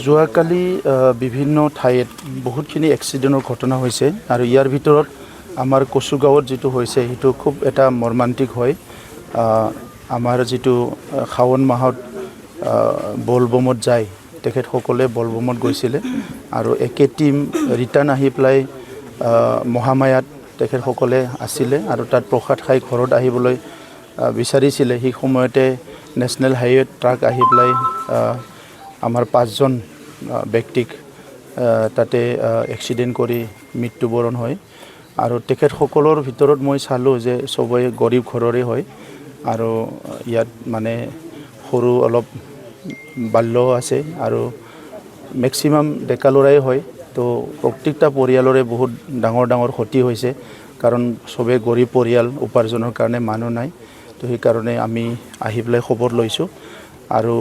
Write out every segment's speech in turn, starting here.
যোৱাকালি বিভিন্ন ঠাইত বহুতখিনি এক্সিডেণ্টৰ ঘটনা হৈছে আৰু ইয়াৰ ভিতৰত আমাৰ কচুগাঁৱত যিটো হৈছে সেইটো খুব এটা মৰ্মান্তিক হয়। আমাৰ যিটো শাওণ মাহত বলবমত যায়, তেখেতসকলে বলবমত গৈছিলে আৰু একে টিম ৰিটাৰ্ণ আহি পেলাই মহামায়াত তেখেতসকলে আছিলে আৰু তাত প্ৰসাদ খাই ঘৰত আহিবলৈ বিচাৰিছিলে। সেই সময়তে নেশ্যনেল হাইৱেত ট্ৰাক আহি পেলাই আমাৰ 5জন ব্যক্তিক তাতে এক্সিডেণ্ট কৰি মৃত্যুবৰণ হয় আৰু তেখেতসকলৰ ভিতৰত মই চালোঁ যে সবেই গৰীব ঘৰৰে হয় আৰু ইয়াত মানে সৰু অলপ বাল্য আছে আৰু মেক্সিমাম ডেকা ল'ৰাই হয়। তো প্ৰত্যেকটা পৰিয়ালৰে বহুত ডাঙৰ ডাঙৰ ক্ষতি হৈছে, কাৰণ সবেই গৰীব পৰিয়াল, উপাৰ্জনৰ কাৰণে মানুহ নাই। তো সেইকাৰণে আমি আহি পেলাই খবৰ লৈছোঁ আৰু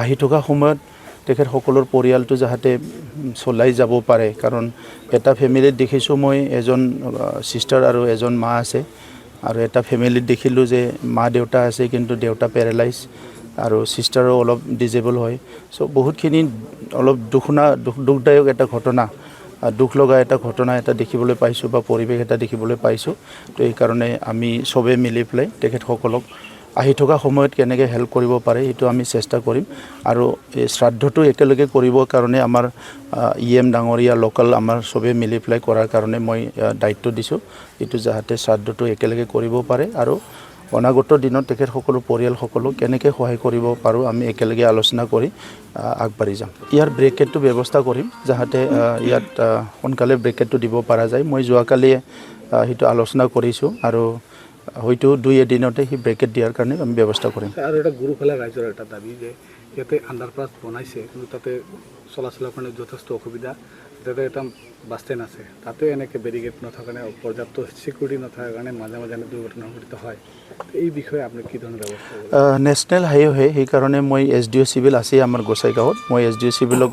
আহি থকা সময়ত তেখেতসকলৰ পৰিয়ালটো যাতে চলাই যাব পাৰে, কাৰণ এটা ফেমিলিত দেখিছোঁ মই এজন চিষ্টাৰ আৰু এজন মা আছে আৰু এটা ফেমিলিত দেখিলোঁ যে মা দেউতা আছে কিন্তু দেউতা পেৰালাইজ আৰু চিষ্টাৰো অলপ ডিজেবল হয়। চ' বহুতখিনি অলপ দুখদায়ক এটা ঘটনা, দুখ লগা এটা ঘটনা এটা দেখিবলৈ পাইছোঁ বা পৰিৱেশ এটা দেখিবলৈ পাইছোঁ। তো এইকাৰণে আমি চবেই মিলি পেলাই তেখেতসকলক আহি থকা সময়ত কেনেকৈ হেল্প কৰিব পাৰে সেইটো আমি চেষ্টা কৰিম আৰু এই শ্ৰাদ্ধটো একেলগে কৰিবৰ কাৰণে আমাৰ EM ডাঙৰীয়া লোকেল আমাৰ চবেই মিলি পেলাই কৰাৰ কাৰণে মই দায়িত্ব দিছোঁ, এইটো যাতে শ্ৰাদ্ধটো একেলগে কৰিব পাৰে আৰু অনাগত দিনত তেখেতসকলৰ পৰিয়ালসকলক কেনেকৈ সহায় কৰিব পাৰোঁ আমি একেলগে আলোচনা কৰি আগবাঢ়ি যাম। ইয়াৰ ব্ৰেকেটটো ব্যৱস্থা কৰিম যাতে ইয়াত সোনকালে ব্ৰেকেটটো দিব পৰা যায়। মই যোৱাকালি সেইটো আলোচনা কৰিছোঁ আৰু হয়তো 2-এদিনতে সেই ব্ৰেকেট দিয়াৰ কাৰণে আমি ব্যৱস্থা কৰিম। আৰু এটা গুৰুফালে ৰাইজৰ এটা দাবী যে ইয়াতে আণ্ডাৰপাছ বনাইছে কিন্তু তাতে চলাচলৰ কাৰণে যথেষ্ট অসুবিধা, তাতে এটা বাছ ষ্টেণ্ড আছে, তাতে এনেকৈ বেৰিকেড নথকাৰ কাৰণে, পৰ্যাপ্ত চিকিউৰিটি নথকাৰ কাৰণে মাজে মাজে এনে দুৰ্ঘটনা সংঘটিত হয়। এই বিষয়ে আপুনি কি ধৰণৰ ব্যৱস্থা? নেশ্যনেল হাইৱে সেইকাৰণে মই SDO চিভিল আছে আমাৰ গোসাইগাঁৱত, মই SDO চিভিলক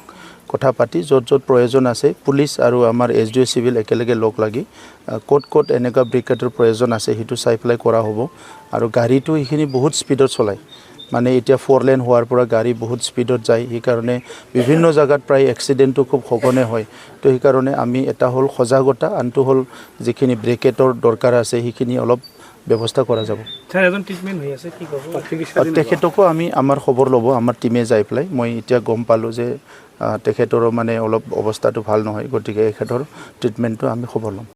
কথা পাতি য'ত য'ত প্ৰয়োজন আছে পুলিচ আৰু আমাৰ SDO চিভিল একেলগে লগ লাগি ক'ত এনেকুৱা ব্ৰেকেটৰ প্ৰয়োজন আছে সেইটো চাই পেলাই কৰা হ'ব। আৰু গাড়ীটো এইখিনি বহুত স্পীডত চলায়, মানে এতিয়া 4 লেন হোৱাৰ পৰা গাড়ী বহুত স্পীডত যায়, সেইকাৰণে বিভিন্ন জেগাত প্ৰায় এক্সিডেণ্টটো খুব সঘনে হয়। তো সেইকাৰণে আমি এটা হ'ল সজাগতা, আনটো হ'ল যিখিনি ব্ৰেকেটৰ দৰকাৰ আছে সেইখিনি অলপ ব্যৱস্থা কৰা যাব। তেখেতকো আমি আমাৰ খবৰ ল'ব, আমাৰ টিমে যাই পেলাই মই এতিয়া গম পালোঁ যে তেখেতৰো মানে অলপ অৱস্থাটো ভাল নহয়, গতিকে তেখেতৰ ট্ৰিটমেণ্টটো আমি খবৰ ল'ম।